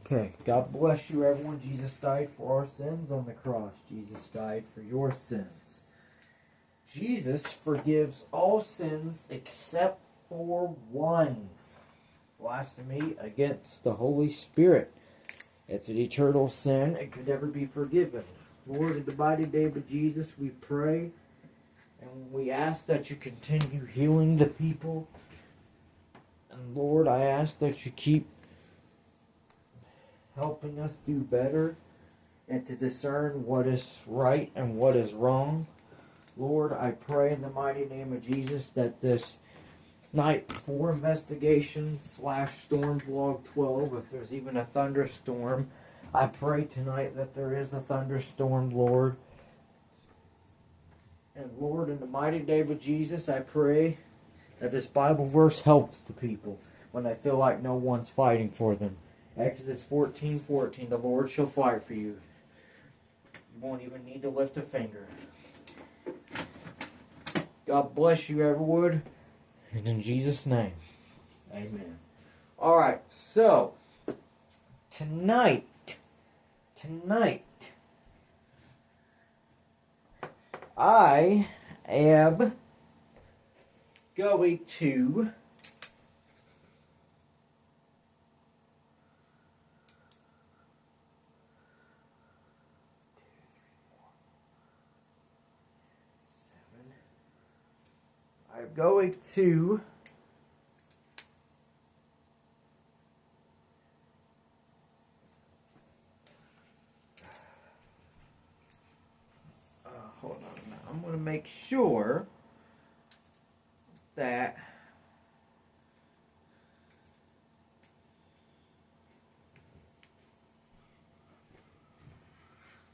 Okay, God bless you, everyone. Jesus died for our sins on the cross. Jesus died for your sins. Jesus forgives all sins except for one. Blasphemy against the Holy Spirit. It's an eternal sin. It could never be forgiven. Lord, in the mighty name of Jesus, we pray and we ask that you continue healing the people. And Lord, I ask that you keep helping us do better and to discern what is right and what is wrong. Lord, I pray in the mighty name of Jesus that this Night 4 investigation / Storm Vlog 12, if there's even a thunderstorm, I pray tonight that there is a thunderstorm, Lord. And Lord, in the mighty name of Jesus, I pray that this Bible verse helps the people when they feel like no one's fighting for them. Exodus 14:14, the Lord shall fight for you. You won't even need to lift a finger. God bless you, everyone. And in Jesus' name, amen. Alright, so, tonight, I am going to hold on now. I'm going to make sure that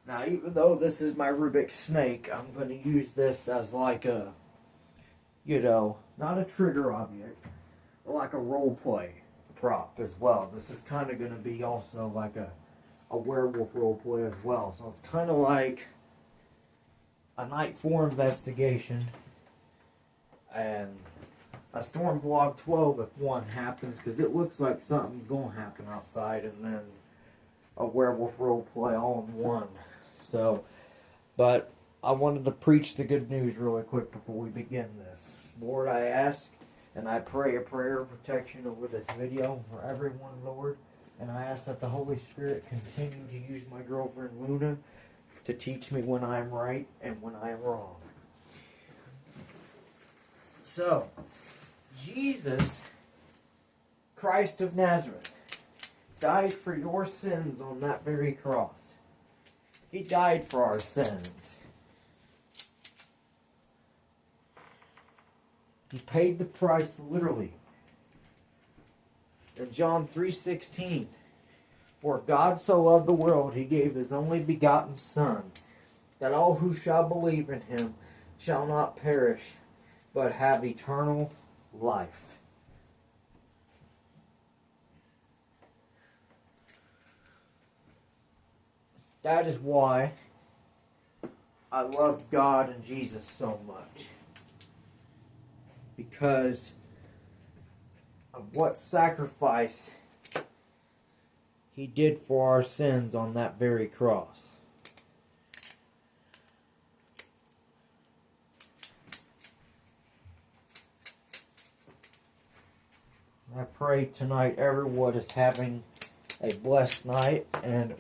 now, even though this is my Rubik's Snake, I'm going to use this as like a, not a trigger object, but like a role play prop as well. This is kind of going to be also like a werewolf role play as well. So it's kind of like a Night 4 investigation and a Storm Vlog 12 if one happens, because it looks like something's going to happen outside, and then a werewolf role play all in one. So, but I wanted to preach the good news really quick before we begin this. Lord, I ask and I pray a prayer of protection over this video for everyone, Lord. And I ask that the Holy Spirit continue to use my girlfriend Luna to teach me when I'm right and when I'm wrong. So, Jesus, Christ of Nazareth, died for your sins on that very cross. He died for our sins. He paid the price literally. In John 3:16, for God so loved the world, he gave his only begotten Son, that all who shall believe in him shall not perish, but have eternal life. That is why I love God and Jesus so much. Because of what sacrifice he did for our sins on that very cross. I pray tonight everyone is having a blessed night, and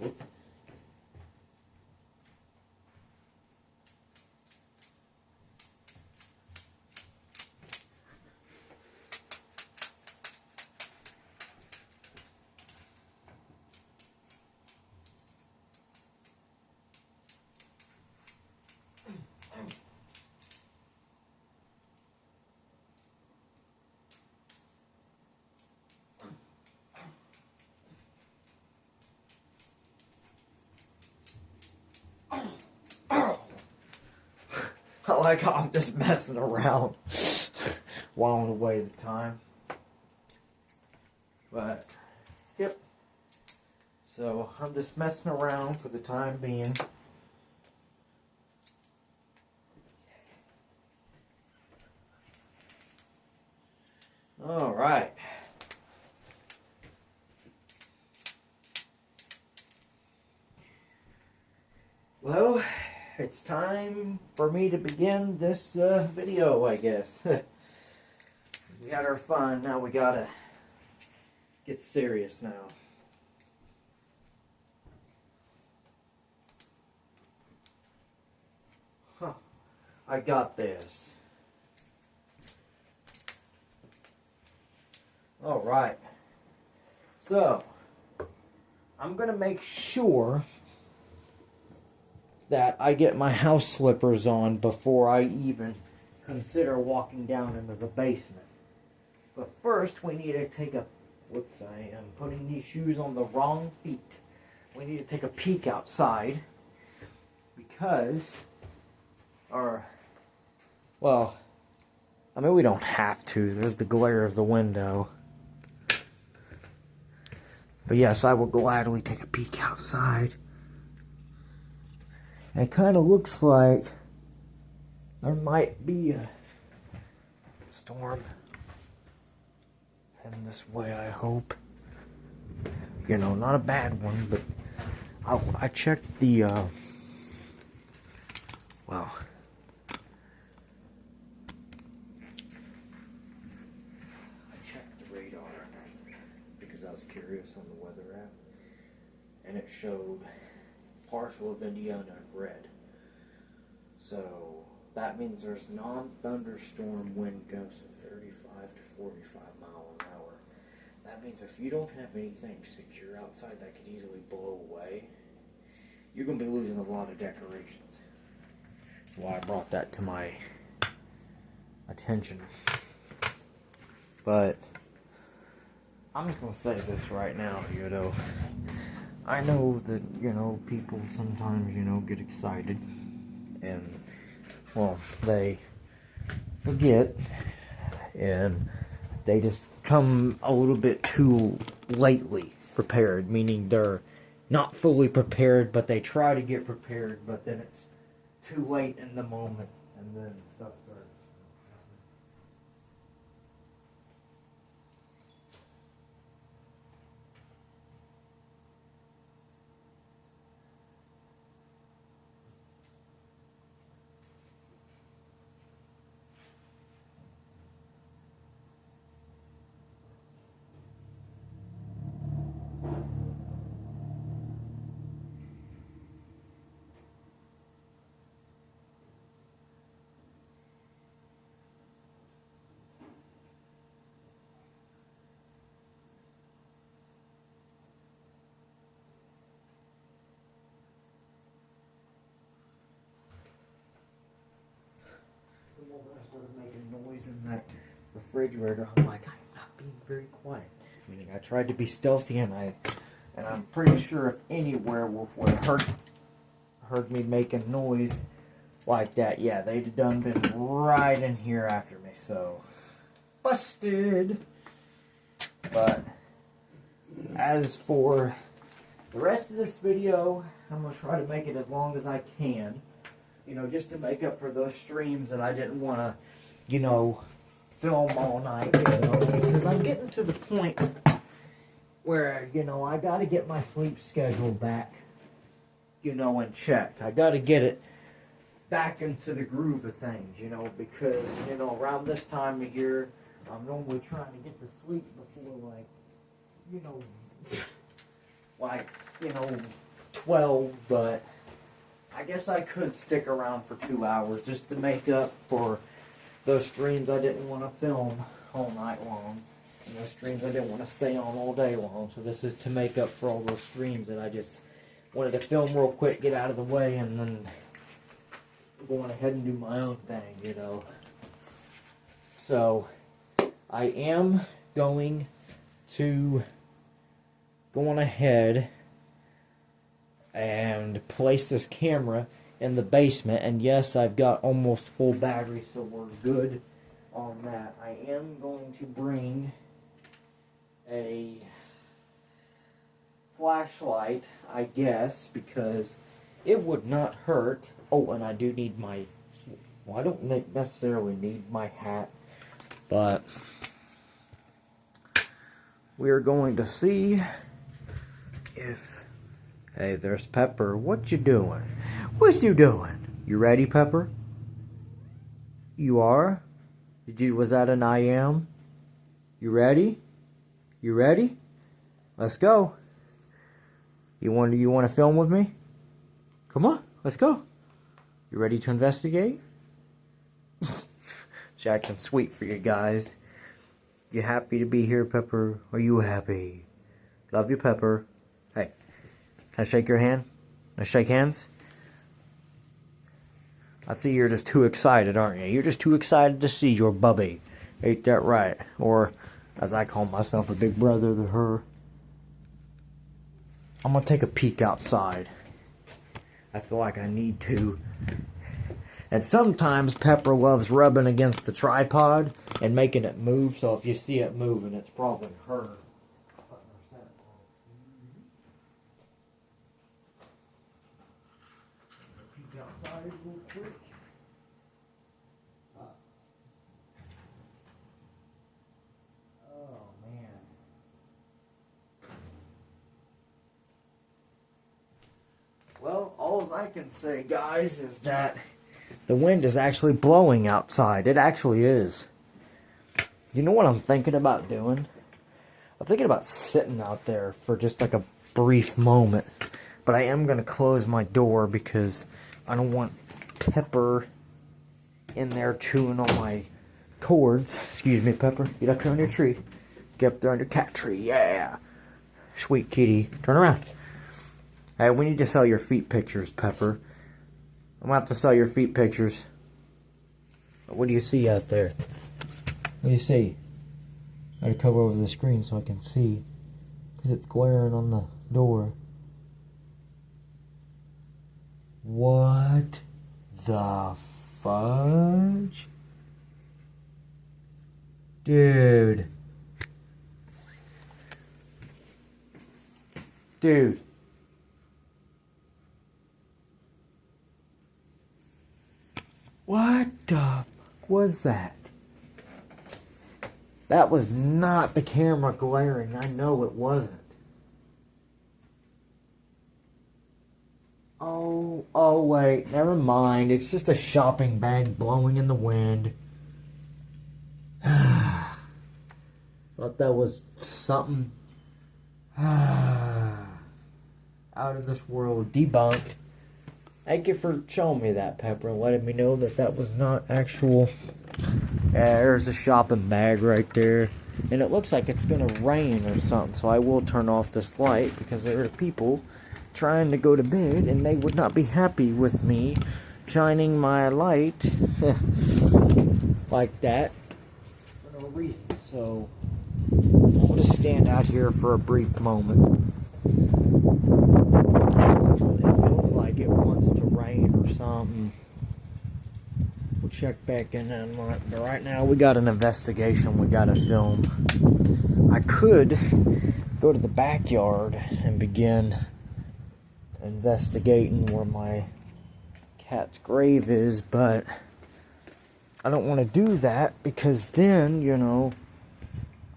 I like how I'm just messing around while away the time. But, yep. So, I'm just messing around for the time being. Alright. Well, it's time for me to begin this video, I guess. We had our fun, now we gotta get serious now. Huh, I got this. Alright, so I'm gonna make sure that I get my house slippers on before I even consider walking down into the basement. But first, we need to take a... Whoops, I am putting these shoes on the wrong feet. We need to take a peek outside because... Well, I mean, we don't have to. There's the glare of the window. But yes, I will gladly take a peek outside. It kind of looks like there might be a storm heading this way, I hope. You know, not a bad one, but I checked the, well, I checked the radar because I was curious on the weather app, and it showed partial of Indiana in red. So that means there's non-thunderstorm wind gusts of 35 to 45 miles an hour. That means if you don't have anything secure outside that could easily blow away, you're going to be losing a lot of decorations. That's why I brought that to my attention. But I'm just going to say this right now, you know. I know that, you know, people sometimes, you know, get excited and, well, they forget and they just come a little bit too lately prepared, meaning they're not fully prepared, but they try to get prepared, but then it's too late in the moment and then stuff starts. The moment I started making noise in that refrigerator, I'm like, I'm not being very quiet. Meaning I tried to be stealthy, and I'm pretty sure if anywhere Wolf would have heard me making noise like that, yeah, they'd have done been right in here after me. So busted. But as for the rest of this video, I'm gonna try to make it as long as I can. You know, just to make up for those streams that I didn't want to, you know, film all night, you know, because I'm getting to the point where, you know, I got to get my sleep schedule back, you know, in check. I got to get it back into the groove of things, you know, because, you know, around this time of year, I'm normally trying to get to sleep before, like, you know, 12, but I guess I could stick around for 2 hours just to make up for those streams I didn't want to film all night long. And those streams I didn't want to stay on all day long. So this is to make up for all those streams that I just wanted to film real quick, get out of the way, and then go on ahead and do my own thing, you know. So I am going to go on ahead and place this camera in the basement, and yes, I've got almost full battery, so we're good on that. I am going to bring a flashlight, I guess, because it would not hurt. Oh, and I do need my, well, I don't necessarily need my hat, but we're going to see if... Hey, there's Pepper. What you doing? What you doing? You ready, Pepper? You are? Was that an I am? You ready? You ready? Let's go. You want to film with me? Come on, let's go. You ready to investigate? She's acting sweet for you guys. You happy to be here, Pepper? Are you happy? Love you, Pepper. Hey, can I shake your hand? Can I shake hands? I see you're just too excited, aren't you? You're just too excited to see your bubby. Ain't that right? Or, as I call myself, a big brother to her. I'm gonna take a peek outside. I feel like I need to. And sometimes Pepper loves rubbing against the tripod and making it move, so if you see it moving, it's probably her. Peek outside real quick. Oh, man. Well, all I can say, guys, is that the wind is actually blowing outside. It actually is. You know what I'm thinking about doing? I'm thinking about sitting out there for just like a brief moment. But I am going to close my door because I don't want Pepper in there chewing on my cords. Excuse me, Pepper. Get up there on your tree. Get up there on your cat tree. Yeah. Sweet kitty. Turn around. Hey, we need to sell your feet pictures, Pepper. I'm going to have to sell your feet pictures. What do you see out there? What do you see? I gotta cover over the screen so I can see. Because it's glaring on the door. What the fudge? Dude. Dude. What the fuck was that? That was not the camera glaring. I know it wasn't. Oh wait, never mind. It's just a shopping bag blowing in the wind. Thought that was something out of this world. Debunked. Thank you for showing me that, Pepper, and letting me know that that was not actual. Yeah, there's a shopping bag right there. And it looks like it's going to rain or something, so I will turn off this light because there are people trying to go to bed and they would not be happy with me shining my light like that for no reason. So I'll just stand out here for a brief moment. It feels like it wants to rain or something. We'll check back in a month. But right now we got an investigation we gotta film. I could go to the backyard and begin investigating where my cat's grave is, but I don't want to do that because then, you know,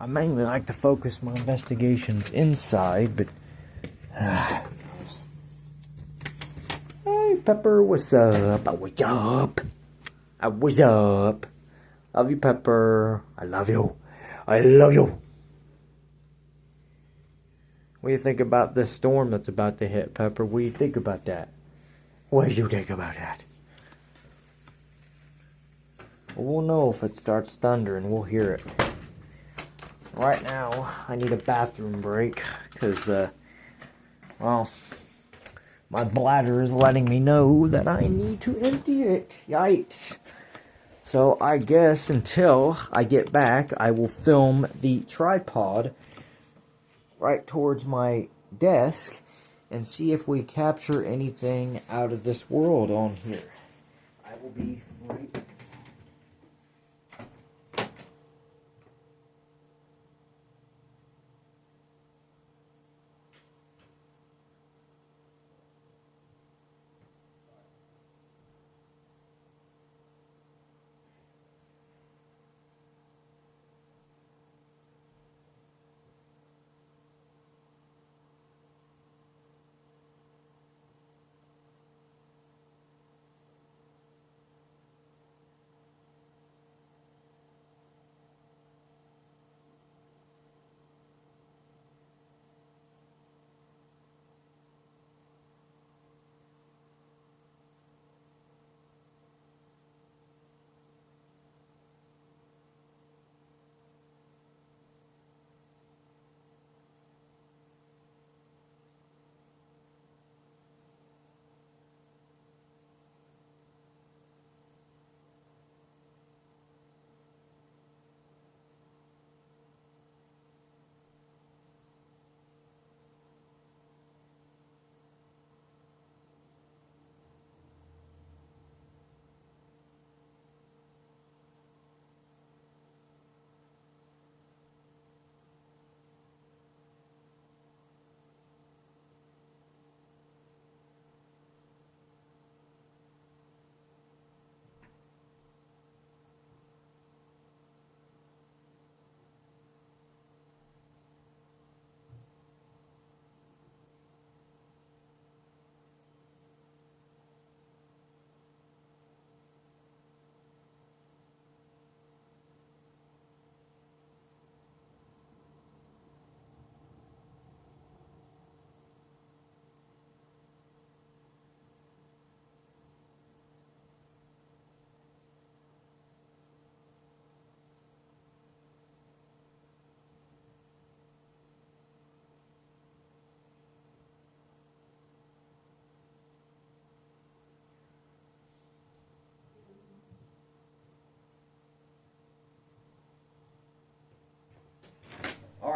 I mainly like to focus my investigations inside, but hey Pepper, what's up? What's up? What's up? Love you, Pepper. I love you. I love you. What do you think about this storm that's about to hit, Pepper? What do you think about that? What do you think about that? Well, we'll know if it starts thundering. We'll hear it. Right now, I need a bathroom break because, well, my bladder is letting me know that I need to empty it. Yikes. So I guess until I get back, I will film the tripod right towards my desk and see if we capture anything out of this world on here. I will be right back.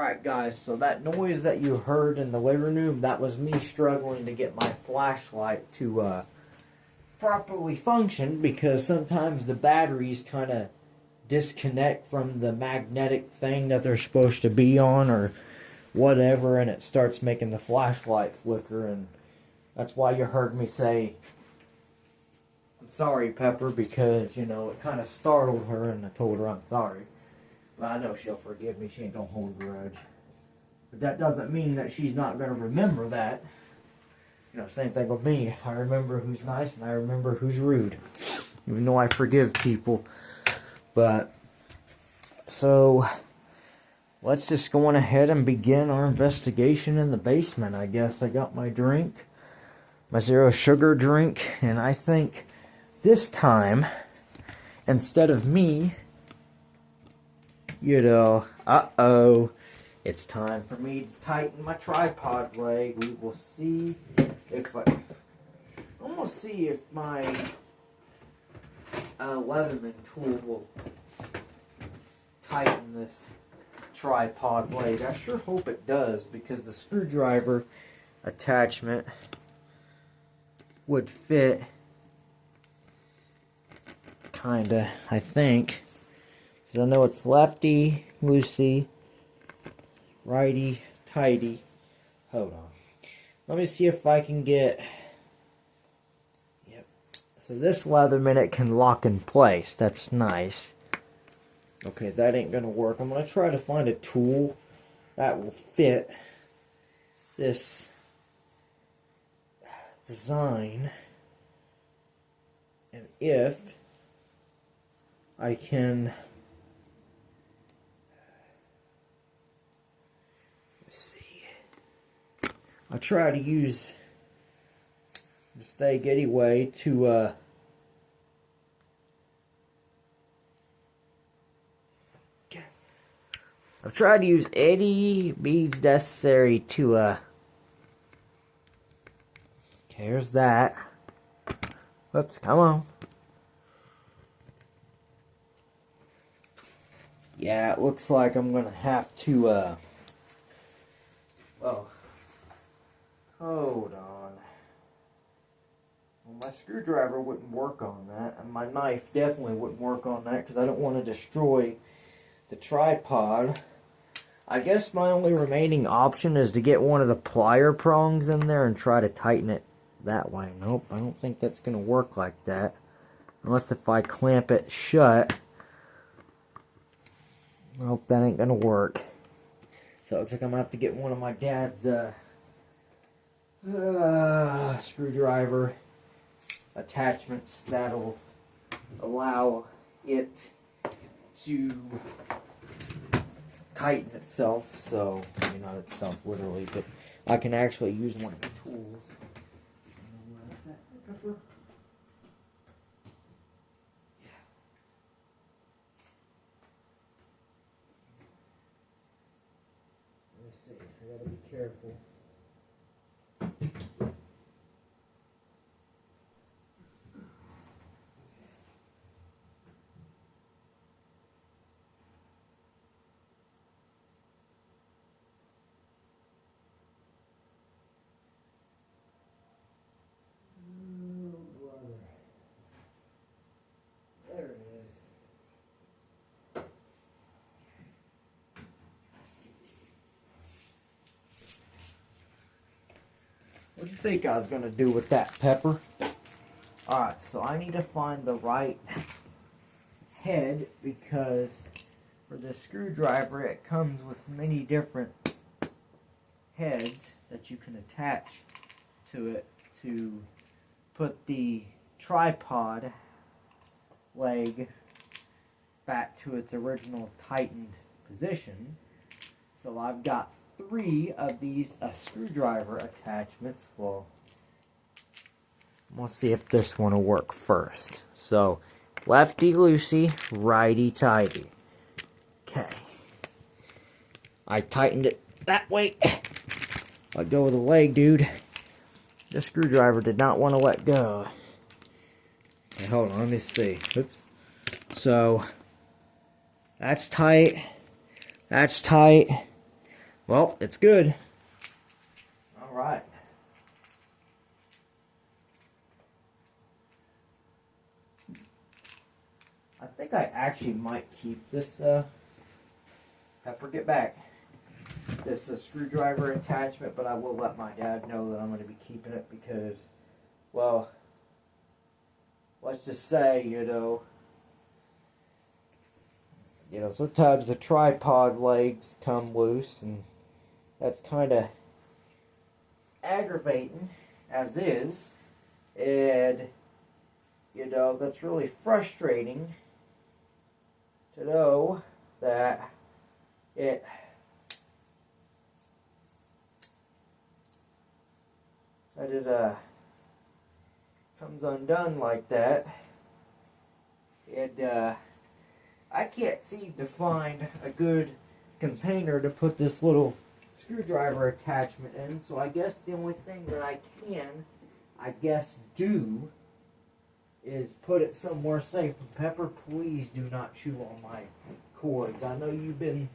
Alright guys, so that noise that you heard in the living room, that was me struggling to get my flashlight to properly function, because sometimes the batteries kind of disconnect from the magnetic thing that they're supposed to be on or whatever, and it starts making the flashlight flicker, and that's why you heard me say, I'm sorry, Pepper, because, you know, it kind of startled her, and I told her I'm sorry. But I know she'll forgive me. She ain't gonna hold a grudge. But that doesn't mean that she's not gonna remember that. You know, same thing with me. I remember who's nice and I remember who's rude. Even though I forgive people. But, so, let's just go on ahead and begin our investigation in the basement, I guess. I got my drink. My zero sugar drink. And I think this time, instead of me, you know, it's time for me to tighten my tripod leg. We will see if I'm gonna see if my Leatherman tool will tighten this tripod blade. I sure hope it does, because the screwdriver attachment would fit, kinda, I think. I know it's lefty, loosey, righty, tighty. Hold on. Let me see if I can get... Yep. So this Leatherman, it can lock in place. That's nice. Okay, that ain't going to work. I'm going to try to find a tool that will fit this design. And if I can... I try to use this thing anyway to I've tried to use any means necessary to okay, here's that. Whoops, come on. Yeah, it looks like I'm gonna have to well, hold on. Well, my screwdriver wouldn't work on that, and my knife definitely wouldn't work on that, because I don't want to destroy the tripod. I guess my only remaining option is to get one of the plier prongs in there and try to tighten it that way. Nope, I don't think that's going to work like that. Unless if I clamp it shut. Nope, that ain't going to work. So it looks like I'm going to have to get one of my dad's screwdriver attachments that'll allow it to tighten itself. So, maybe not itself literally, but I can actually use one of the tools. Let's see, I gotta be careful. What do you think I was going to do with that, Pepper? Alright, so I need to find the right head, because for this screwdriver it comes with many different heads that you can attach to it to put the tripod leg back to its original tightened position. So I've got 3 of these screwdriver attachments. Well, we'll see if this one will work first. So, lefty loosey, righty tighty. Okay. I tightened it that way. Let go of the leg, dude. The screwdriver did not want to let go. Okay, hold on, let me see. Oops. So, that's tight. That's tight. Well, it's good. All right. I think I actually might keep this, Pepper, get back. This screwdriver attachment, but I will let my dad know that I'm going to be keeping it because, well, let's just say, sometimes the tripod legs come loose, and that's kind of aggravating as is, and that's really frustrating to know that it comes undone like that, and I can't seem to find a good container to put this little screwdriver attachment in, so I guess the only thing that I do is put it somewhere safe. Pepper, please do not chew on my cords. I know you've been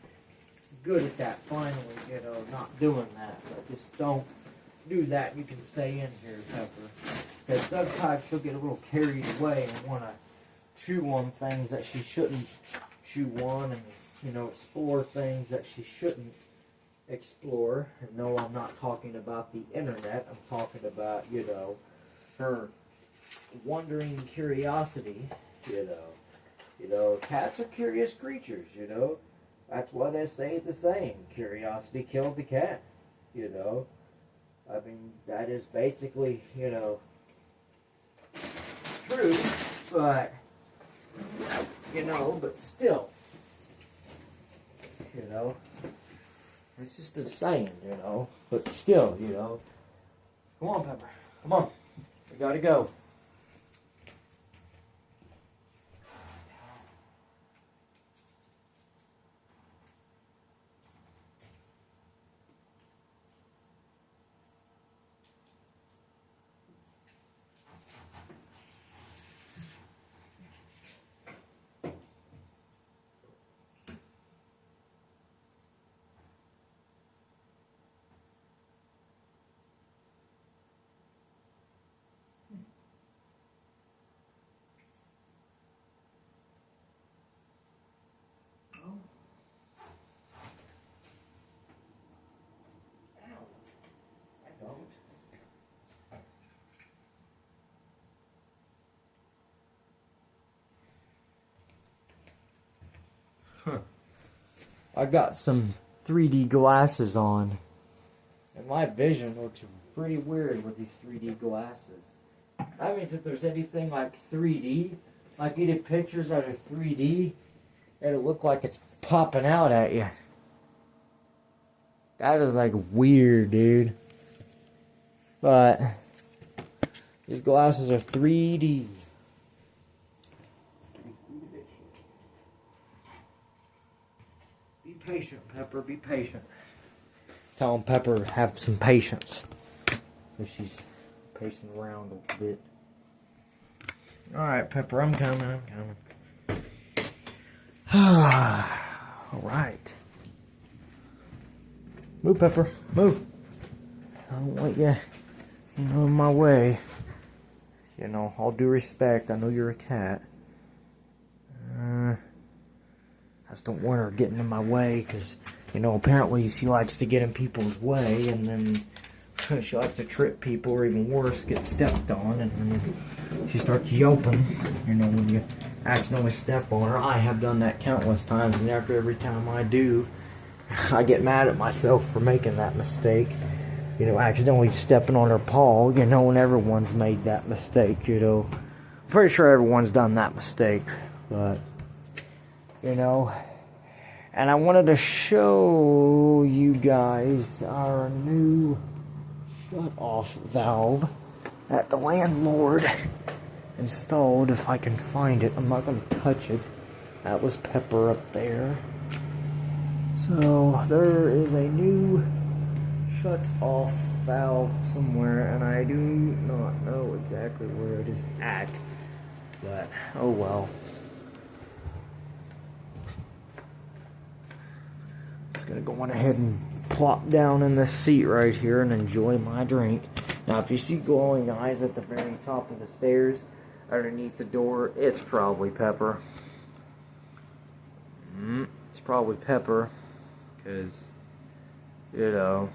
good at that finally, not doing that, but just don't do that. You can stay in here, Pepper, because sometimes she'll get a little carried away and want to chew on things that she shouldn't chew on, and explore things that she shouldn't explore. And no, I'm not talking about the internet. I'm talking about her wondering curiosity. Cats are curious creatures. That's why they say the saying, curiosity killed the cat. I mean, that is basically true, but but still, it's just a saying, but still, come on, Pepper, come on, we gotta go. I got some 3D glasses on, and my vision looks pretty weird with these 3D glasses. That means if there's anything like 3D, like you did pictures that are 3D, it'll look like it's popping out at you. That is like weird, dude. But these glasses are 3D. Be patient, Pepper, be patient. Tell Pepper have some patience, because she's pacing around a bit. Alright, Pepper, I'm coming. Alright. Move, Pepper, move. I don't want you, in my way. All due respect, I know you're a cat. I just don't want her getting in my way, because, apparently she likes to get in people's way, and then she likes to trip people, or even worse, get stepped on, and then she starts yelping, when you accidentally step on her. I have done that countless times, and after every time I do, I get mad at myself for making that mistake. Accidentally stepping on her paw, and everyone's made that mistake, I'm pretty sure everyone's done that mistake, but, and I wanted to show you guys our new shut-off valve that the landlord installed, if I can find it. I'm not going to touch it. That was Pepper up there. So, there is a new shut-off valve somewhere, and I do not know exactly where it is at, but oh well. Just gonna go on ahead and plop down in this seat right here and enjoy my drink. Now, if you see glowing eyes at the very top of the stairs, underneath the door, it's probably Pepper. It's probably Pepper, because, you know,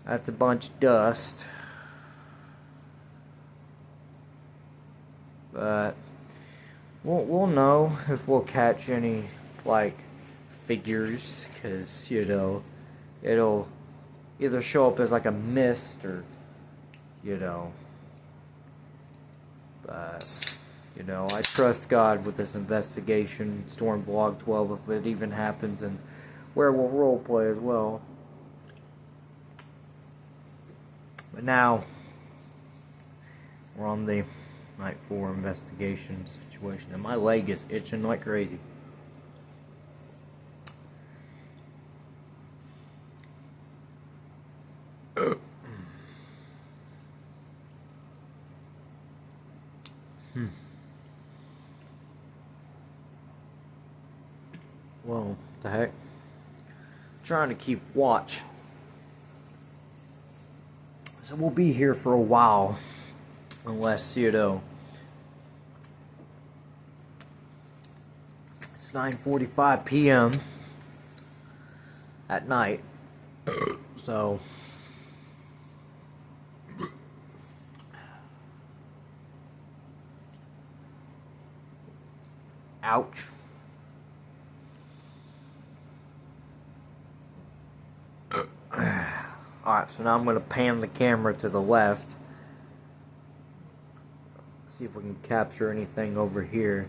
that's a bunch of dust. But we'll know if we'll catch any, like, figures, because, you know, it'll either show up as like a mist or, you know, but, you know, I trust God with this investigation, Storm Vlog 12, if it even happens, and Werewolf Roleplay as well. But now, we're on the night 4 investigation situation, and my leg is itching like crazy. Well, what the heck? I'm trying to keep watch. So we'll be here for a while. Unless, you know, it's 9:45 p.m. at night. So ouch. Alright, so now I'm going to pan the camera to the left. See if we can capture anything over here.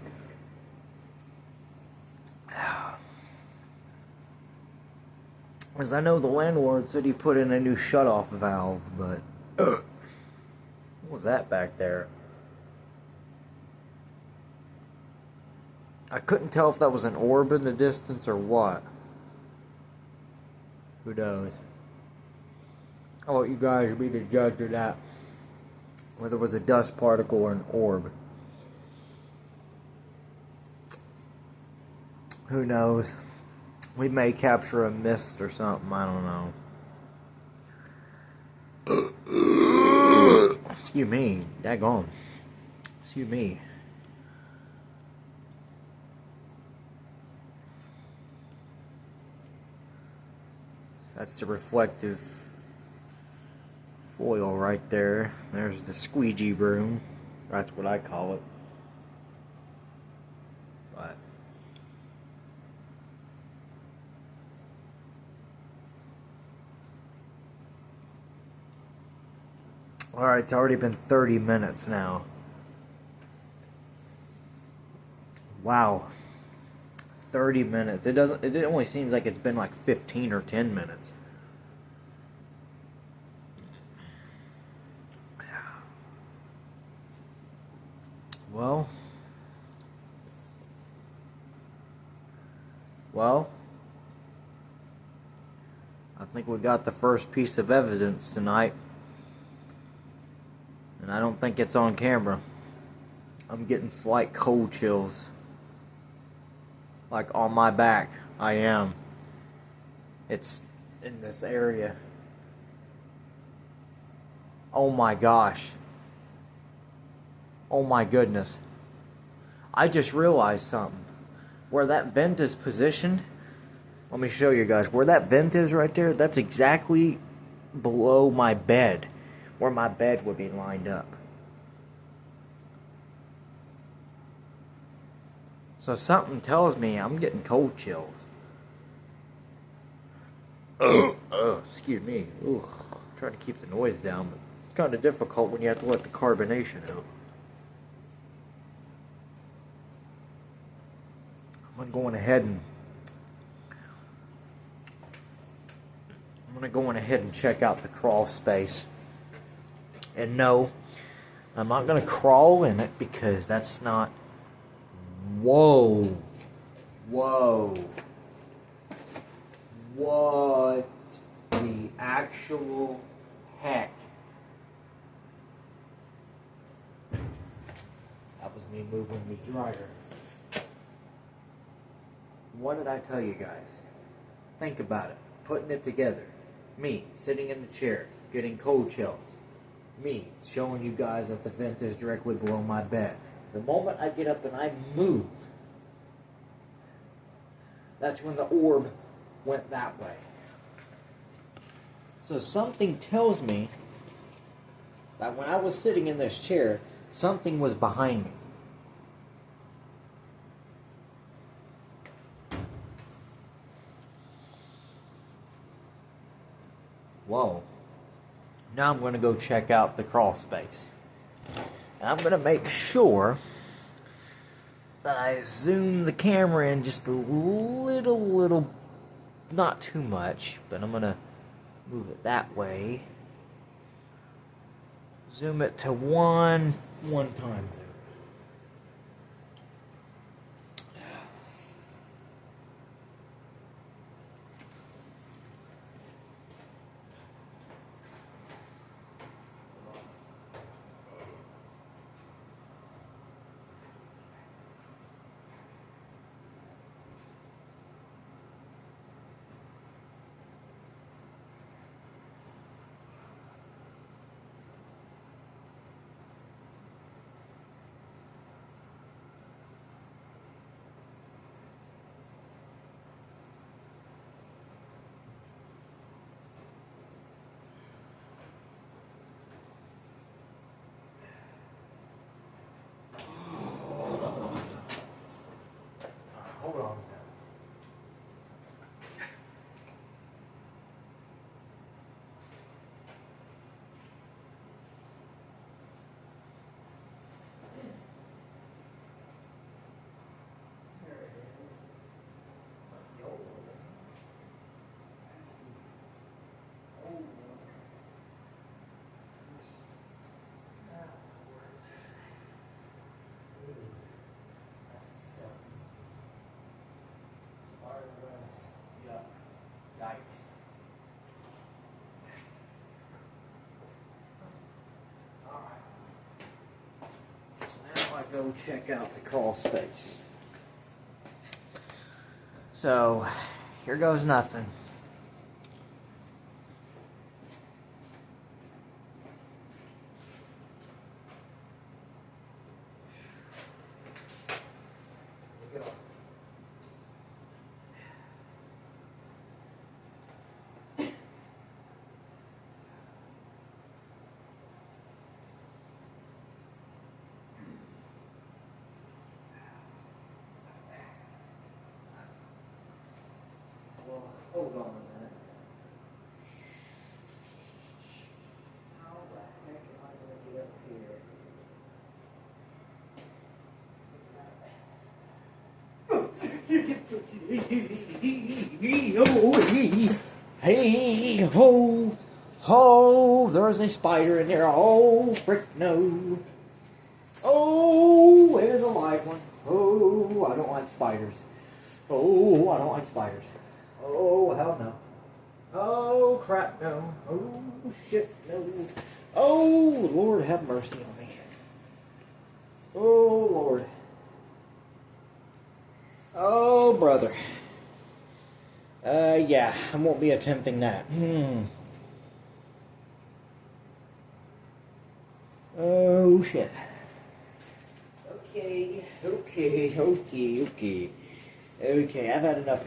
As I know, the landlord said he put in a new shutoff valve, but what was that back there? I couldn't tell if that was an orb in the distance or what. Who knows? I'll let you guys be the judge of that. Whether it was a dust particle or an orb. Who knows? We may capture a mist or something, I don't know. Excuse me, daggone. Excuse me. That's the reflective foil right there. There's the squeegee broom. That's what I call it. But alright, it's already been 30 minutes now. Wow. 30 minutes. It only seems like it's been like 15 or 10 minutes. Well, I think we got the first piece of evidence tonight. And I don't think it's on camera. I'm getting slight cold chills. Like on my back, I am. It's in this area. Oh my gosh. Oh my goodness. I just realized something. Where that vent is positioned, let me show you guys. Where that vent is right there, that's exactly below my bed. Where my bed would be lined up. So something tells me I'm getting cold chills. Excuse me. I'm trying to keep the noise down, but it's kind of difficult when you have to let the carbonation out. I'm going ahead and check out the crawl space. And no, I'm not going to crawl in it because that's not... Whoa. Whoa. What the actual heck? That was me moving the dryer. What did I tell you guys? Think about it. Putting it together. Me, sitting in the chair, getting cold chills. Me, showing you guys that the vent is directly below my bed. The moment I get up and I move, that's when the orb went that way. So something tells me that when I was sitting in this chair, something was behind me. Whoa. Now I'm going to go check out the crawl space. And I'm going to make sure that I zoom the camera in just a little, not too much, but I'm going to move it that way. Zoom it to one time zoom. Hold on. There it is. That's the old one. That's the old one. That's disgusting. Spider webs. Yuck. Yikes. Alright. So now I go check out the crawl space. So, here goes nothing. Here we go. Well, hold on a minute. How the heck am I going to get up here? Hey ho, ho! There's a spider in there. Oh, frick no! Oh, there's a live one. Oh, I don't like spiders. Oh, I don't like spiders. Oh, hell no. Oh, crap, no. Oh, shit, no. Oh, Lord, have mercy on me. Oh, Lord. Oh, brother. Yeah, I won't be attempting that. Oh, shit. Okay, I've had enough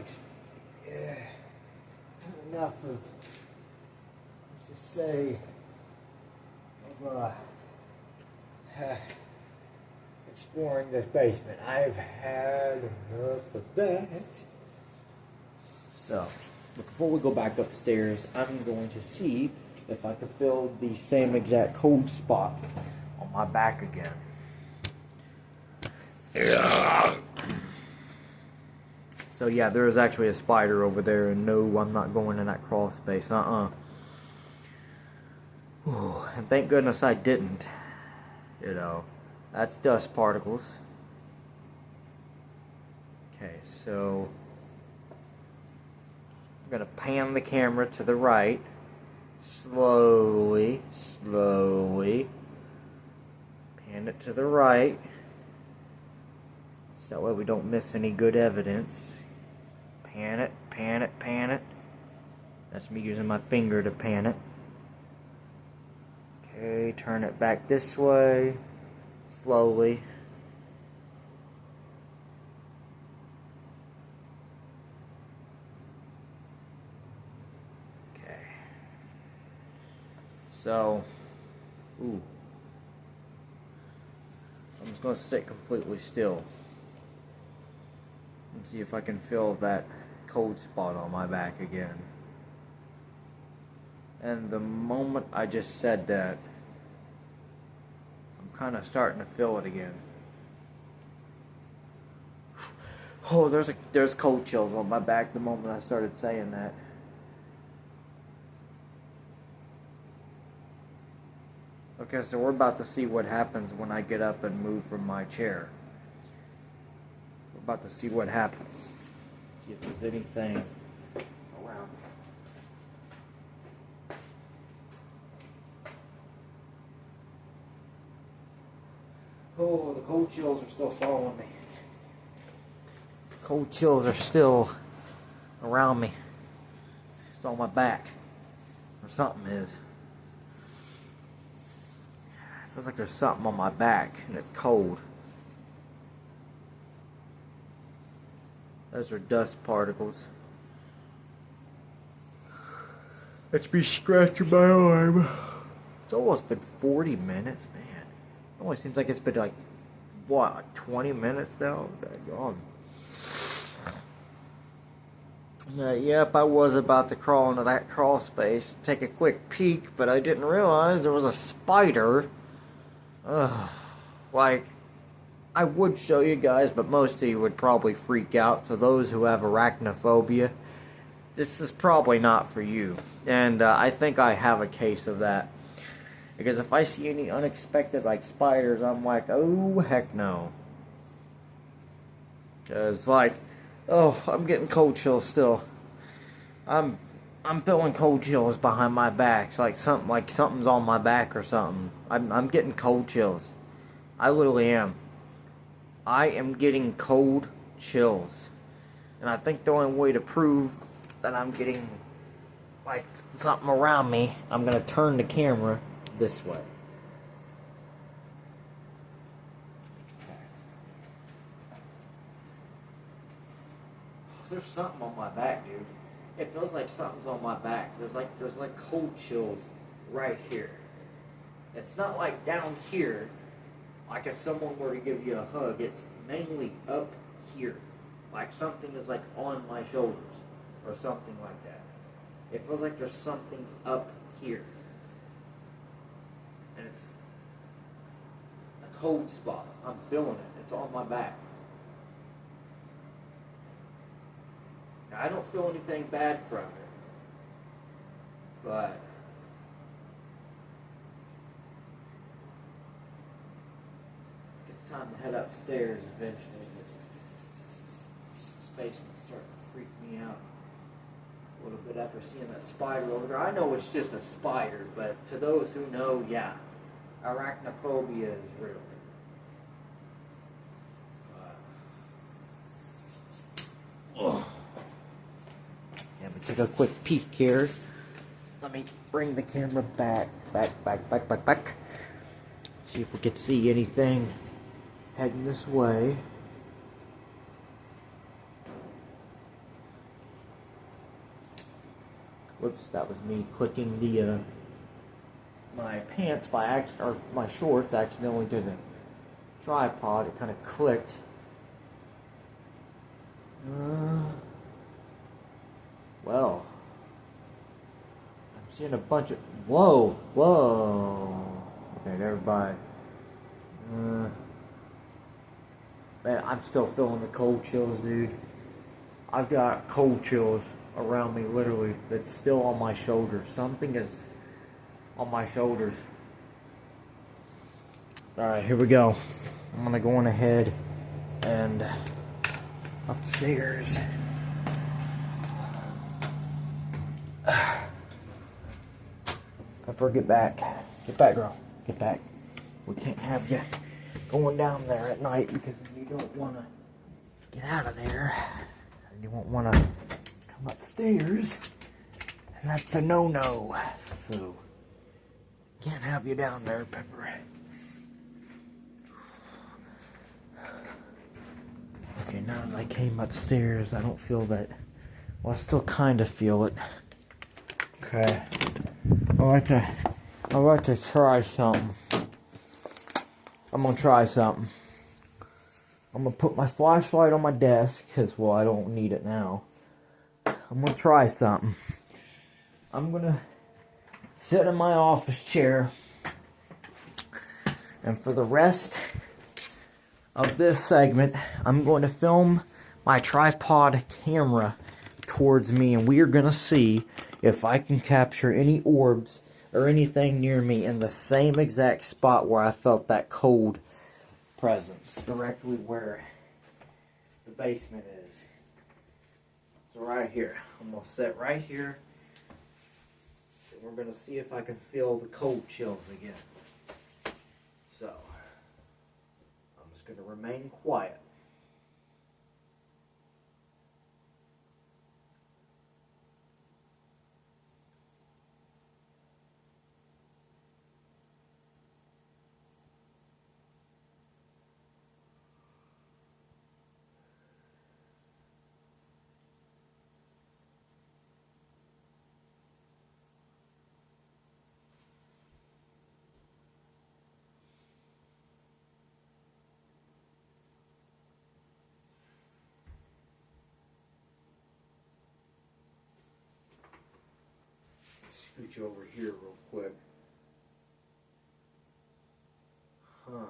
enough of, let's just say, of exploring this basement. I've had enough of that. So, before we go back upstairs, I'm going to see if I can feel the same exact cold spot on my back again. So yeah, there is actually a spider over there, and no, I'm not going in that crawl space. And thank goodness I didn't. You know, that's dust particles. Okay, so I'm gonna pan the camera to the right, slowly. Pan it to the right, so that way we don't miss any good evidence. Pan it pan it, pan it. That's me using my finger to pan it. Okay, turn it back this way, slowly. Okay. So, ooh. I'm just going to sit completely still and see if I can feel that cold spot on my back again. And the moment I just said that, I'm kind of starting to feel it again. Oh, there's cold chills on my back the moment I started saying that. Okay, so we're about to see what happens when I get up and move from my chair. We're about to see what happens. See if there's anything around me. Oh, the cold chills are still following me. Cold chills are still around me. It's on my back. Or something is. It feels like there's something on my back and it's cold. Those are dust particles. It's me scratching my arm. It's almost been 40 minutes, man. It always seems like it's been like, what, like 20 minutes now? Yep, I was about to crawl into that crawl space, take a quick peek, but I didn't realize there was a spider. Like, I would show you guys, but most of you would probably freak out. So those who have arachnophobia, this is probably not for you. And I think I have a case of that. Because if I see any unexpected, like, spiders, I'm like, oh, heck no. Because, like, oh, I'm getting cold chills still. I'm feeling cold chills behind my back. It's like something's on my back or something. I'm getting cold chills. I literally am. I am getting cold chills. And I think the only way to prove that I'm getting, like, something around me, I'm going to turn the camera this way. There's something on my back, dude. It feels like something's on my back. There's like cold chills right here. It's not like down here, like if someone were to give you a hug. It's mainly up here. Like something is like on my shoulders or something like that. It feels like there's something up here. And it's a cold spot. I'm feeling it. It's on my back. Now, I don't feel anything bad from it, but it's time to head upstairs eventually. Space can start to freak me out a little bit after seeing that spider over there. I know it's just a spider, but to those who know, yeah, arachnophobia is real. Yeah, but take a quick peek here. Let me bring the camera back. See if we can see anything heading this way. Whoops, that was me clicking the my pants by accident, or my shorts accidentally to the tripod. It kind of clicked. Well, I'm seeing a bunch of... Whoa! Okay, everybody. Man, I'm still feeling the cold chills, dude. I've got cold chills around me, literally. That's still on my shoulders. Something is on my shoulders. Alright, here we go. I'm gonna go on ahead and upstairs. Pepper, get back. Get back, girl. Get back. We can't have you going down there at night because you don't want to get out of there. And you won't want to I'm upstairs, and that's a no-no. So, can't have you down there, Pepper. Okay, now that I came upstairs, I don't feel that. Well, I still kind of feel it. Okay. I'd like to try something. I'm gonna try something. I'm gonna put my flashlight on my desk, because, well, I don't need it now. I'm gonna try something. I'm gonna sit in my office chair, and for the rest of this segment, I'm going to film my tripod camera towards me, and we are going to see if I can capture any orbs or anything near me in the same exact spot where I felt that cold presence, directly where the basement is. So right here, I'm going to sit right here, and we're going to see if I can feel the cold chills again. So, I'm just going to remain quiet. Scooch over here real quick. Huh.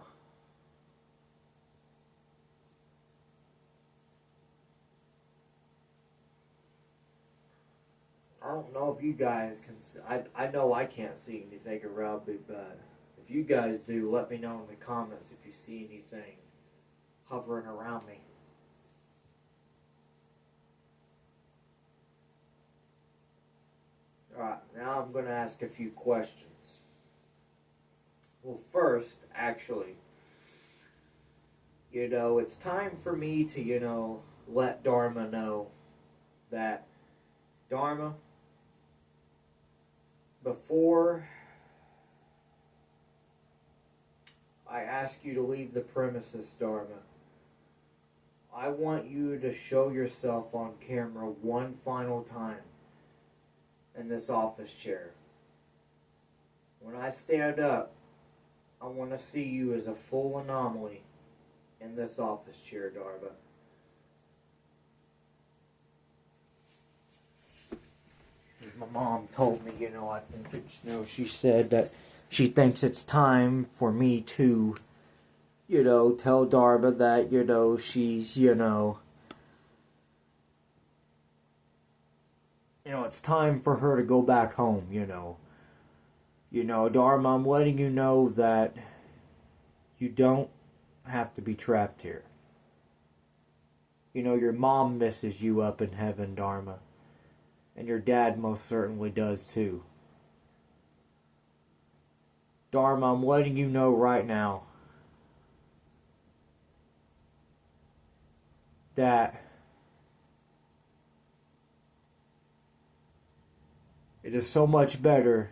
I don't know if you guys can see, I know I can't see anything around me, but if you guys do, let me know in the comments if you see anything hovering around me. Alright, now I'm going to ask a few questions. Well, first, actually, it's time for me to, let Dharma know that, Dharma, before I ask you to leave the premises, Dharma, I want you to show yourself on camera one final time in this office chair. When I stand up, I want to see you as a full anomaly in this office chair, Dharma. My mom told me, I think it's, she said that she thinks it's time for me to, tell Dharma that, she's, it's time for her to go back home, Dharma, I'm letting you know that you don't have to be trapped here. Your mom misses you up in heaven, Dharma. And your dad most certainly does too. Dharma, I'm letting you know right now that it is so much better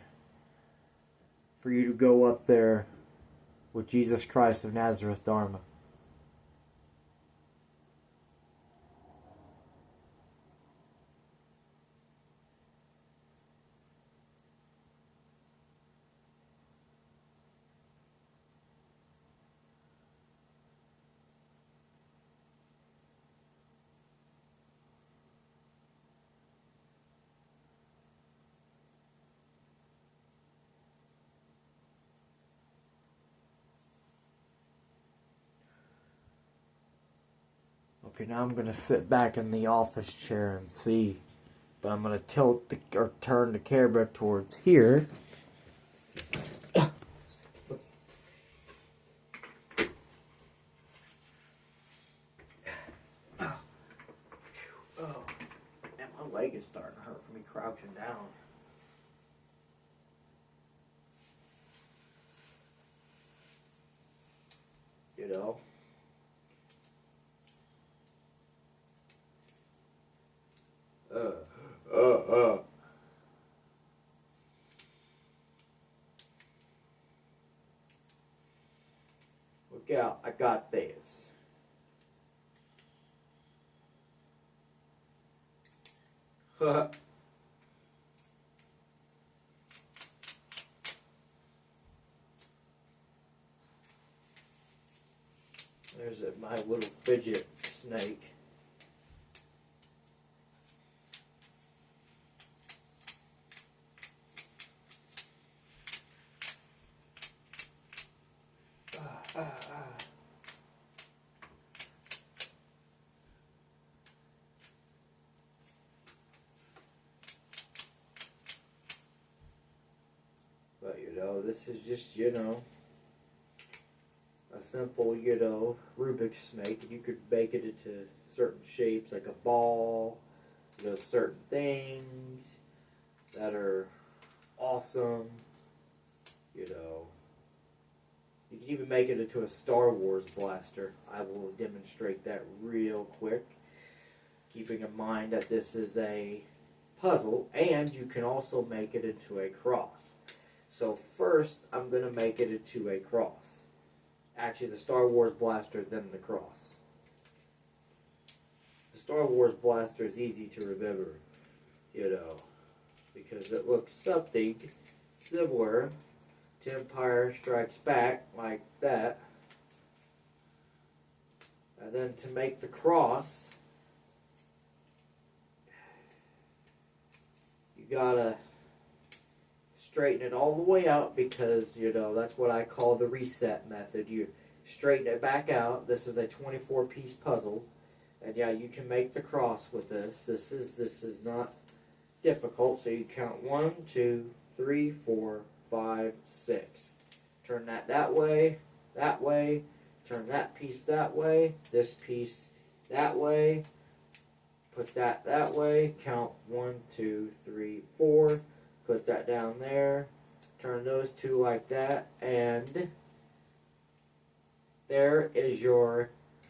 for you to go up there with Jesus Christ of Nazareth, Dharma. Okay, now I'm going to sit back in the office chair and see. But I'm going to turn the camera towards here. Oh, and my leg is starting to hurt from me crouching down. Ugh. Look out, I got this. There's my little fidget snake. But this is just, a simple, Rubik's snake. You could make it into certain shapes, like a ball, certain things that are awesome, You can even make it into a Star Wars blaster. I will demonstrate that real quick, keeping in mind that this is a puzzle, and you can also make it into a cross. So first, I'm going to make it into a cross. Actually, the Star Wars blaster, then the cross. The Star Wars blaster is easy to remember, because it looks something similar to Empire Strikes Back, like that. And then to make the cross, you gotta straighten it all the way out, because, that's what I call the reset method. You straighten it back out. This is a 24-piece puzzle. And yeah, you can make the cross with this. This is not difficult. So you count 1, 2, 3, 4, 5, 6. Turn that way, turn that piece that way, this piece that way, put that way, count 1, 2, 3, 4, put that down there, turn those two like that, and there is your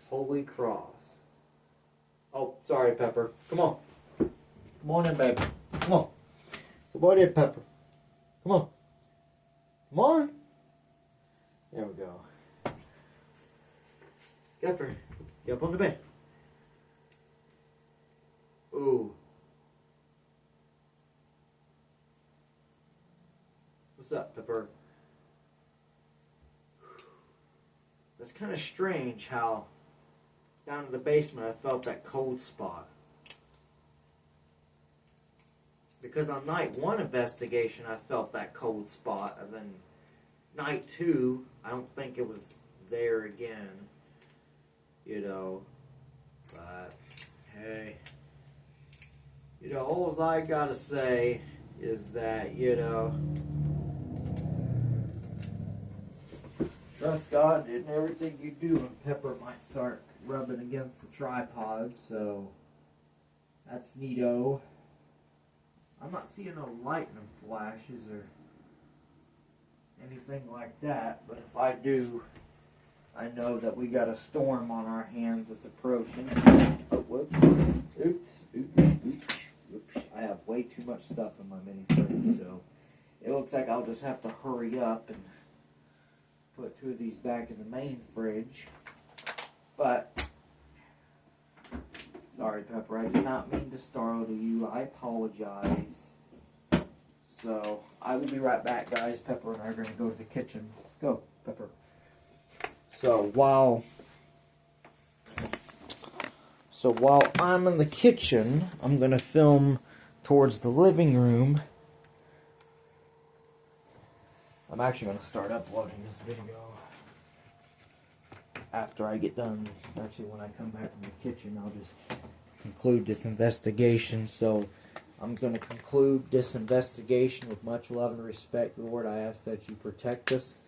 Holy Cross. Oh, sorry, Pepper. Come on. Come on in, baby. Come on. Come on in, Pepper. Come on. Come on. There we go. Pepper, get up on the bed. Ooh. What's up, Pepper? That's kind of strange how down in the basement I felt that cold spot. Because on night 1 investigation I felt that cold spot, and then night 2 I don't think it was there again. But hey, all I gotta say is that, trust God in everything you do, and Pepper might start rubbing against the tripod, so that's neato. I'm not seeing no lightning flashes or anything like that, but if I do, I know that we got a storm on our hands that's approaching. Oh, whoops. Oops. I have way too much stuff in my mini fridge, so it looks like I'll just have to hurry up and put 2 of these back in the main fridge. But, sorry, Pepper, I did not mean to startle you. I apologize. So, I will be right back, guys. Pepper and I are going to go to the kitchen. Let's go, Pepper. So while I'm in the kitchen, I'm going to film towards the living room. I'm actually going to start uploading this video after I get done. Actually, when I come back from the kitchen, I'll just conclude this investigation. So I'm going to conclude this investigation with much love and respect. Lord, I ask that you protect us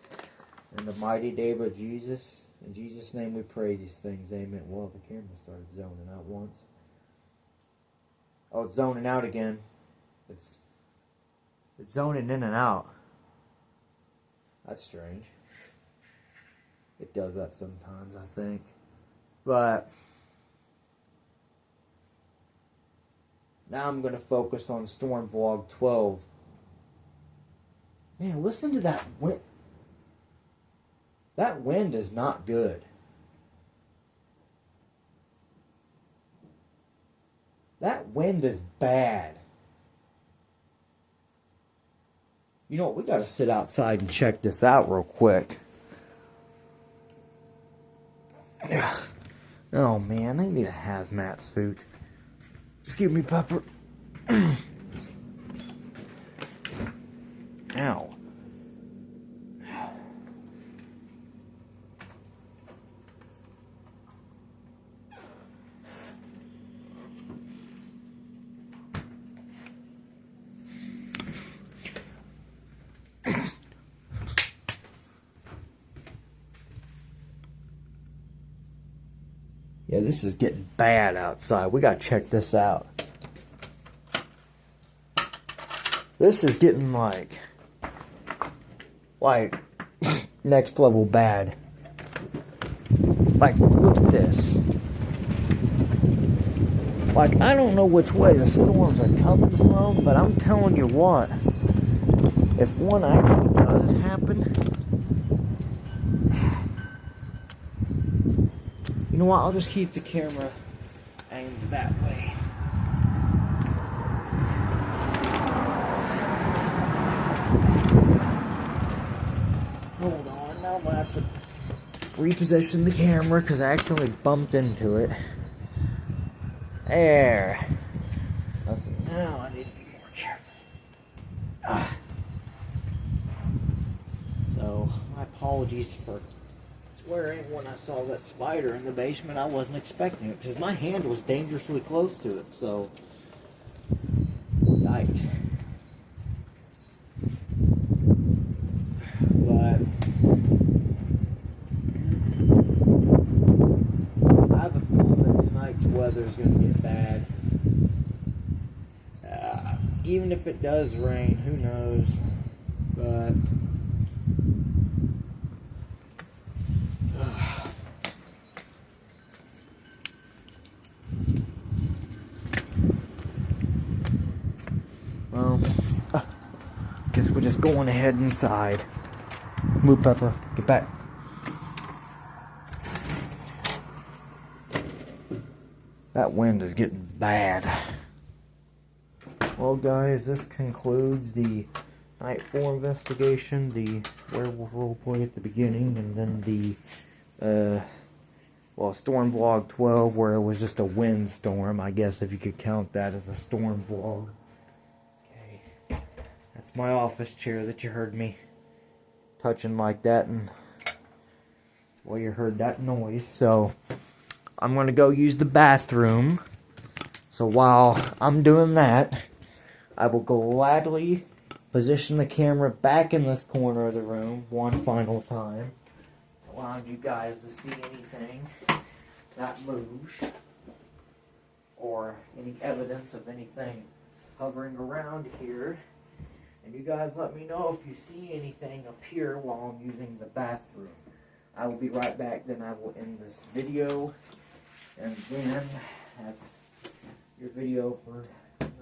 in the mighty name of Jesus. In Jesus' name we pray these things. Amen. Well, the camera started zoning out once. Oh, it's zoning out again. It's zoning in and out. That's strange. It does that sometimes, I think. But now I'm going to focus on Storm Vlog 12. Man, listen to that wind. That wind is not good. That wind is bad. You know what? We gotta sit outside and check this out real quick. Oh man, I need a hazmat suit. Excuse me, Pepper. Ow. Yeah, this is getting bad outside. We gotta check this out. This is getting like next level bad. Like, look at this. Like, I don't know which way the storms are coming from, but I'm telling you what, if one actually does happen, you know what, I'll just keep the camera aimed that way. Hold on, now I'm gonna have to reposition the camera because I accidentally bumped into it. There. Okay, now I need to be more careful. So, my apologies for swearing when I saw that spider in the basement. I wasn't expecting it because my hand was dangerously close to it, so yikes. But I have a feeling that tonight's weather is going to get bad. Even if it does rain, who knows? But well, guess we're just going ahead inside. Move, Pepper. Get back. That wind is getting bad. Well, guys, this concludes the Night 4 investigation, the werewolf roleplay at the beginning, and then the, Storm Vlog 12, where it was just a windstorm, I guess, if you could count that as a storm vlog. Okay. That's my office chair that you heard me touching like that, and well, you heard that noise. So I'm gonna go use the bathroom. So while I'm doing that, I will gladly position the camera back in this corner of the room one final time, allowing you guys to see anything that moves or any evidence of anything hovering around here. And you guys let me know if you see anything appear while I'm using the bathroom. I will be right back, then I will end this video. And then that's your video for tonight.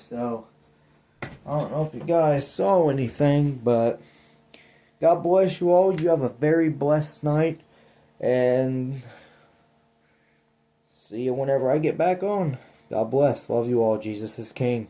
So, I don't know if you guys saw anything, but God bless you all. You have a very blessed night. And see you whenever I get back on. God bless. Love you all. Jesus is King.